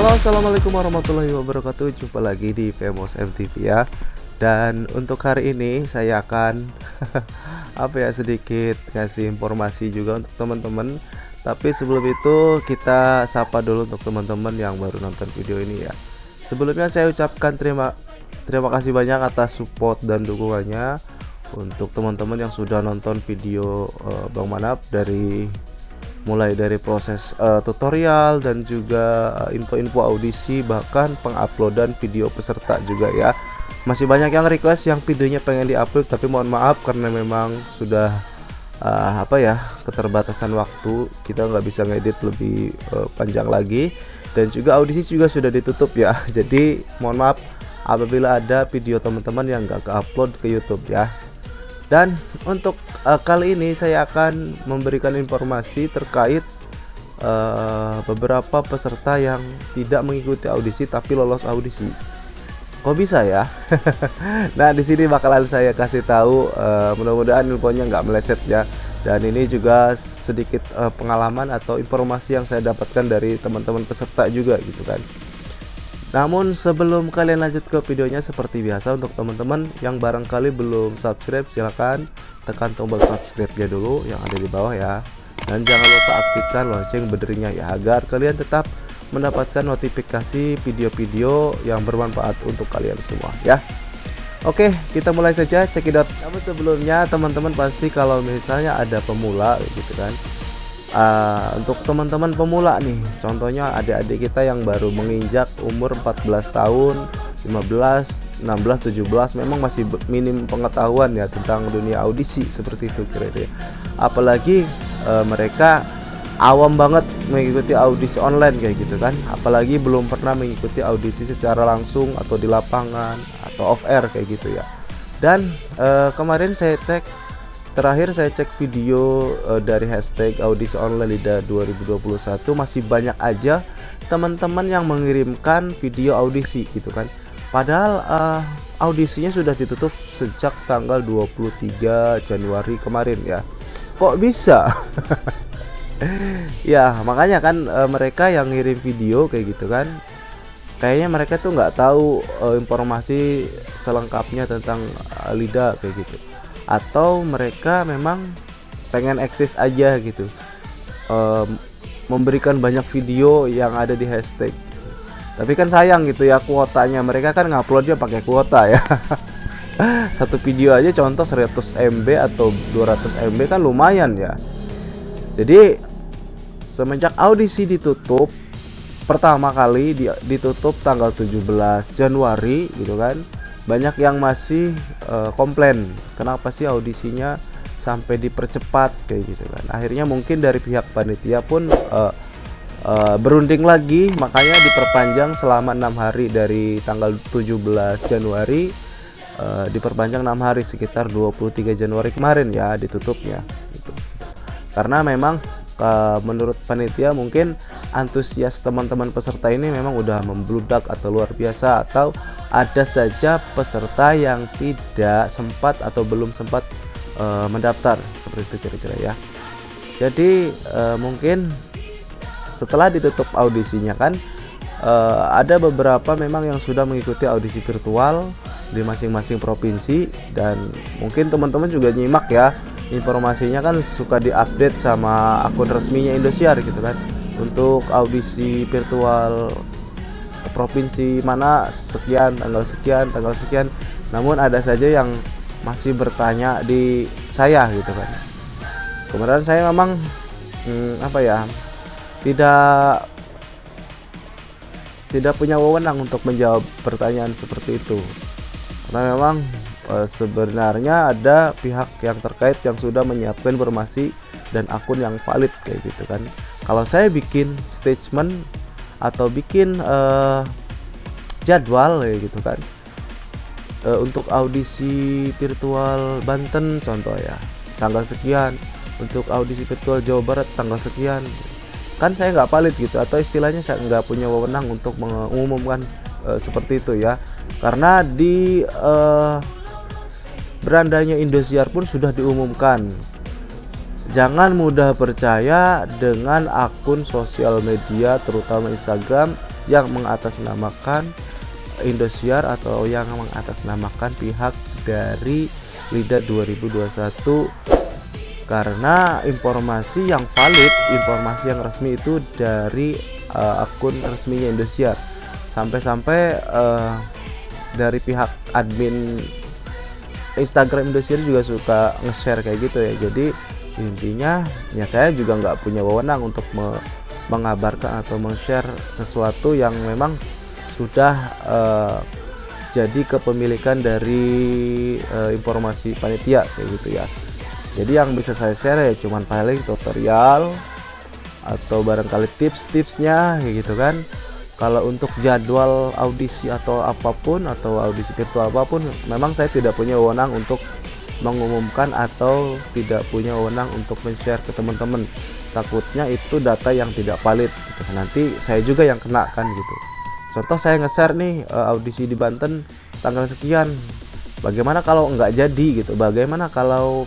Halo, assalamualaikum warahmatullahi wabarakatuh. Jumpa lagi di Famous MTV ya. Dan untuk hari ini saya akan sedikit ngasih informasi juga untuk teman-teman. Tapi sebelum itu kita sapa dulu untuk teman-teman yang baru nonton video ini ya. Sebelumnya saya ucapkan terima kasih banyak atas support dan dukungannya untuk teman-teman yang sudah nonton video Bang Manap mulai dari proses tutorial dan juga info-info audisi, bahkan penguploadan video peserta juga ya. Masih banyak yang request yang videonya pengen diupload, tapi mohon maaf karena memang sudah keterbatasan waktu, kita nggak bisa ngedit lebih panjang lagi, dan juga audisi juga sudah ditutup ya. Jadi mohon maaf apabila ada video teman-teman yang nggak ke-upload ke YouTube ya. Dan untuk kali ini saya akan memberikan informasi terkait beberapa peserta yang tidak mengikuti audisi tapi lolos audisi. Kok bisa ya? Nah, di sini bakalan saya kasih tahu, mudah-mudahan infonya nggak meleset ya. Dan ini juga sedikit pengalaman atau informasi yang saya dapatkan dari teman-teman peserta juga gitu kan. Namun sebelum kalian lanjut ke videonya, seperti biasa untuk teman-teman yang barangkali belum subscribe, silahkan tekan tombol subscribe-nya dulu yang ada di bawah ya. Dan jangan lupa aktifkan lonceng bedernya ya, agar kalian tetap mendapatkan notifikasi video-video yang bermanfaat untuk kalian semua ya. Oke, kita mulai saja cekidot. Namun sebelumnya teman-teman pasti kalau misalnya ada pemula gitu kan, untuk teman-teman pemula nih, contohnya adik-adik kita yang baru menginjak umur 14 tahun, 15, 16, 17, memang masih minim pengetahuan ya tentang dunia audisi seperti itu kira-kira. Apalagi mereka awam banget mengikuti audisi online kayak gitu kan, apalagi belum pernah mengikuti audisi secara langsung atau di lapangan atau off air kayak gitu ya. Dan kemarin terakhir saya cek video dari hashtag audisi online LIDA 2021, masih banyak aja teman-teman yang mengirimkan video audisi gitu kan. Padahal audisinya sudah ditutup sejak tanggal 23 Januari kemarin ya. Kok bisa? Ya makanya kan mereka yang ngirim video kayak gitu kan, kayaknya mereka tuh nggak tahu informasi selengkapnya tentang LIDA kayak gitu, atau mereka memang pengen eksis aja gitu, memberikan banyak video yang ada di hashtag. Tapi kan sayang gitu ya, kuotanya mereka kan nguploadnya pakai kuota ya. Satu video aja contoh 100 MB atau 200 MB kan lumayan ya. Jadi semenjak audisi ditutup pertama kali ditutup tanggal 17 Januari gitu kan, banyak yang masih komplain kenapa sih audisinya sampai dipercepat kayak gitu kan. Akhirnya mungkin dari pihak panitia pun berunding lagi, makanya diperpanjang selama 6 hari dari tanggal 17 Januari diperpanjang 6 hari, sekitar 23 Januari kemarin ya ditutupnya gitu. Karena memang menurut panitia mungkin antusias teman-teman peserta ini memang udah membludak atau luar biasa, atau ada saja peserta yang tidak sempat atau belum sempat mendaftar seperti itu kira-kira ya. Jadi mungkin setelah ditutup audisinya kan, ada beberapa memang yang sudah mengikuti audisi virtual di masing-masing provinsi, dan mungkin teman-teman juga nyimak ya, informasinya kan suka diupdate sama akun resminya Indosiar gitu kan, untuk audisi virtual provinsi mana sekian, tanggal sekian. Namun ada saja yang masih bertanya di saya gitu kan. Kemudian saya memang tidak punya wewenang untuk menjawab pertanyaan seperti itu, karena memang sebenarnya ada pihak yang terkait yang sudah menyiapkan informasi dan akun yang valid kayak gitu kan. Kalau saya bikin statement atau bikin jadwal kayak gitu kan, untuk audisi virtual Banten contoh ya tanggal sekian, untuk audisi virtual Jawa Barat tanggal sekian, kan saya nggak valid gitu, atau istilahnya saya nggak punya wewenang untuk mengumumkan seperti itu ya. Karena di berandanya Indosiar pun sudah diumumkan, jangan mudah percaya dengan akun sosial media terutama Instagram yang mengatasnamakan Indosiar atau yang mengatasnamakan pihak dari LIDA 2021, karena informasi yang valid, informasi yang resmi itu dari akun resminya Indosiar. Sampai-sampai dari pihak admin Instagram Indosiar juga suka nge-share kayak gitu ya. Jadi intinya ya saya juga nggak punya wewenang untuk mengabarkan atau men-share sesuatu yang memang sudah jadi kepemilikan dari informasi panitia kayak gitu ya. Jadi yang bisa saya share ya cuman paling tutorial atau barangkali tips-tipsnya kayak gitu kan. Kalau untuk jadwal audisi atau apapun, atau audisi virtual apapun, memang saya tidak punya wewenang untuk mengumumkan atau tidak punya wewenang untuk men-share ke teman-teman. Takutnya itu data yang tidak valid gitu. Nanti saya juga yang kena kan gitu. Contoh saya nge-share nih audisi di Banten tanggal sekian. Bagaimana kalau nggak jadi gitu? Bagaimana kalau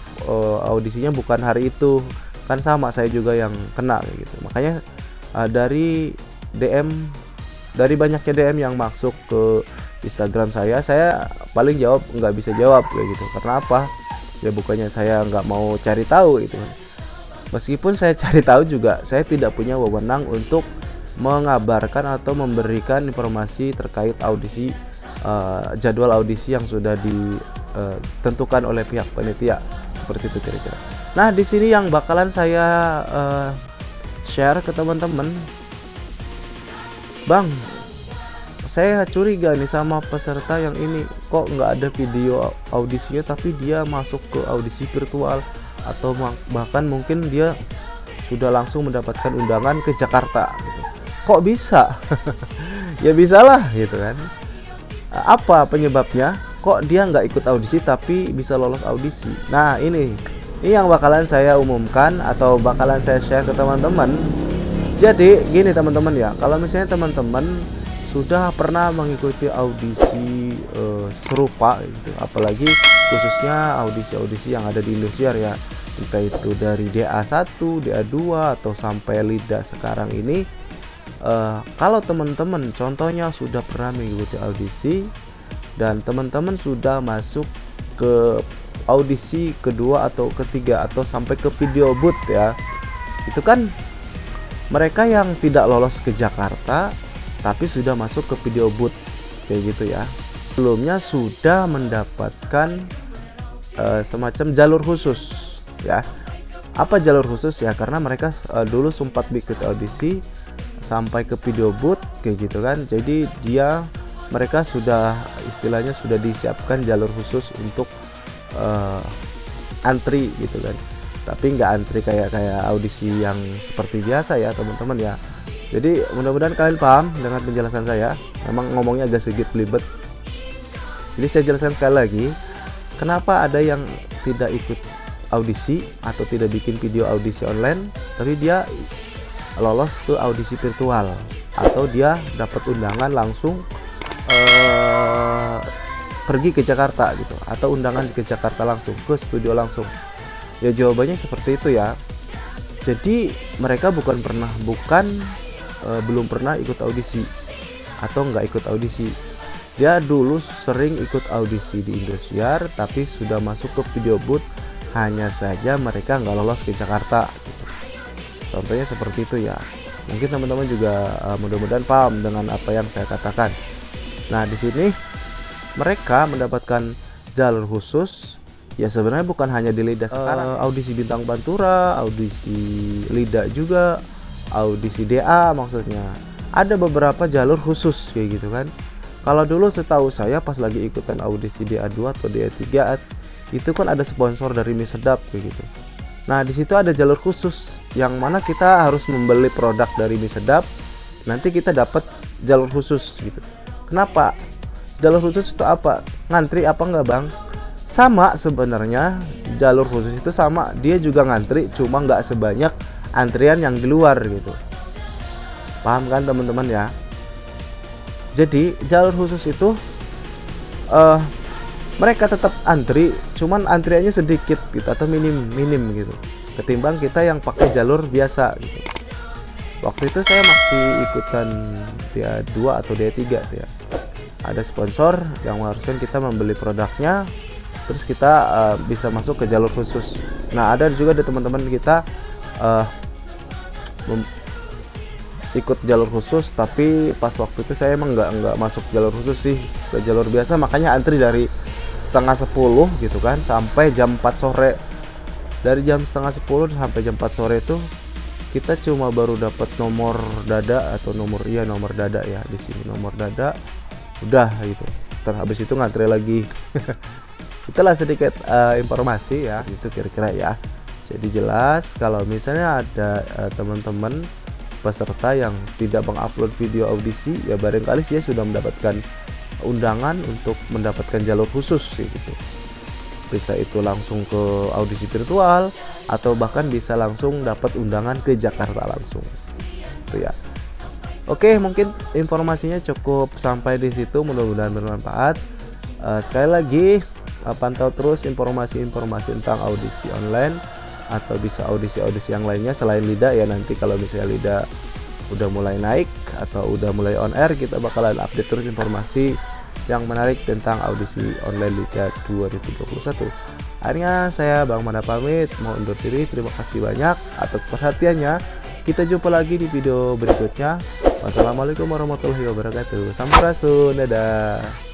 audisinya bukan hari itu? Kan sama, saya juga yang kena gitu. Makanya dari banyaknya DM yang masuk ke Instagram saya paling jawab nggak bisa jawab kayak gitu. Karena apa? Ya bukannya saya nggak mau cari tahu gitu. Meskipun saya cari tahu juga, saya tidak punya wewenang untuk mengabarkan atau memberikan informasi terkait audisi, jadwal audisi yang sudah ditentukan oleh pihak panitia, seperti itu kira-kira. Nah, di sini yang bakalan saya share ke teman-teman, Bang, saya curiga nih sama peserta yang ini, kok nggak ada video audisinya tapi dia masuk ke audisi virtual, atau bahkan mungkin dia sudah langsung mendapatkan undangan ke Jakarta gitu. Kok bisa? Ya bisalah gitu kan. Apa penyebabnya? Kok dia nggak ikut audisi tapi bisa lolos audisi? Nah, ini yang bakalan saya umumkan atau bakalan saya share ke teman-teman. Jadi gini teman-teman ya, kalau misalnya teman-teman sudah pernah mengikuti audisi serupa gitu, apalagi khususnya audisi-audisi yang ada di Indosiar ya, entah itu dari DA1, DA2 atau sampai LIDA sekarang ini, kalau teman-teman contohnya sudah pernah mengikuti audisi dan teman-teman sudah masuk ke audisi kedua atau ketiga atau sampai ke video booth ya, itu kan mereka yang tidak lolos ke Jakarta tapi sudah masuk ke video booth kayak gitu ya, sebelumnya sudah mendapatkan semacam jalur khusus ya. Apa jalur khusus ya? Karena mereka dulu sempat ikut audisi sampai ke video booth kayak gitu kan. Jadi mereka sudah istilahnya sudah disiapkan jalur khusus untuk antri gitu kan. Tapi nggak antri kayak audisi yang seperti biasa ya teman-teman ya. Jadi mudah-mudahan kalian paham dengan penjelasan saya. Memang ngomongnya agak sedikit belibet. Jadi saya jelaskan sekali lagi, kenapa ada yang tidak ikut audisi atau tidak bikin video audisi online, tapi dia lolos ke audisi virtual, atau dia dapat undangan langsung pergi ke Jakarta gitu, atau undangan ke Jakarta langsung ke studio langsung. Ya jawabannya seperti itu ya. Jadi mereka belum pernah ikut audisi atau nggak ikut audisi. Dia dulu sering ikut audisi di Indosiar tapi sudah masuk ke video booth, hanya saja mereka nggak lolos ke Jakarta gitu. Contohnya seperti itu ya. Mungkin teman-teman juga mudah-mudahan paham dengan apa yang saya katakan. Nah, di sini mereka mendapatkan jalur khusus. Ya sebenarnya bukan hanya di LIDA sekarang, audisi Bintang Pantura, audisi LIDA juga, audisi DA maksudnya. Ada beberapa jalur khusus kayak gitu kan. Kalau dulu setahu saya pas lagi ikutan audisi DA2 atau DA3 itu kan ada sponsor dari Mie Sedap kayak gitu. Nah, di situ ada jalur khusus yang mana kita harus membeli produk dari Mie Sedap, nanti kita dapat jalur khusus gitu. Kenapa? Jalur khusus itu apa? Ngantri apa enggak, Bang? Sama sebenarnya, jalur khusus itu sama, dia juga ngantri, cuma nggak sebanyak antrian yang di luar gitu. Paham kan teman-teman ya? Jadi jalur khusus itu mereka tetap antri, cuman antriannya sedikit gitu atau minim gitu, ketimbang kita yang pakai jalur biasa gitu. Waktu itu saya masih ikutan dia 2 atau dia 3 ya. Ada sponsor yang mengharuskan kita membeli produknya, terus kita bisa masuk ke jalur khusus. Nah, ada juga ada teman-teman kita ikut jalur khusus, tapi pas waktu itu saya emang nggak masuk jalur khusus sih, ke jalur biasa, makanya antri dari setengah 10 gitu kan sampai jam 4 sore. Dari jam setengah 10 sampai jam 4 sore itu kita cuma baru dapat nomor dada atau nomor dada ya, di sini nomor dada udah gitu. Terus habis itu ngantri lagi. Itulah sedikit informasi ya, itu kira-kira ya. Jadi jelas kalau misalnya ada teman-teman peserta yang tidak mengupload video audisi, ya barangkali dia sudah mendapatkan undangan untuk mendapatkan jalur khusus sih gitu. Bisa itu langsung ke audisi virtual atau bahkan bisa langsung dapat undangan ke Jakarta langsung. Itu ya. Oke, mungkin informasinya cukup sampai di situ, mudah-mudahan bermanfaat. Sekali lagi pantau terus informasi-informasi tentang audisi online atau bisa audisi-audisi yang lainnya selain LIDA ya. Nanti kalau misalnya LIDA udah mulai naik atau udah mulai on air, kita bakalan update terus informasi yang menarik tentang audisi online LIDA 2021. Akhirnya saya Bang Manda pamit, mau undur diri. Terima kasih banyak atas perhatiannya. Kita jumpa lagi di video berikutnya. Wassalamualaikum warahmatullahi wabarakatuh. Sampurasun, dadah.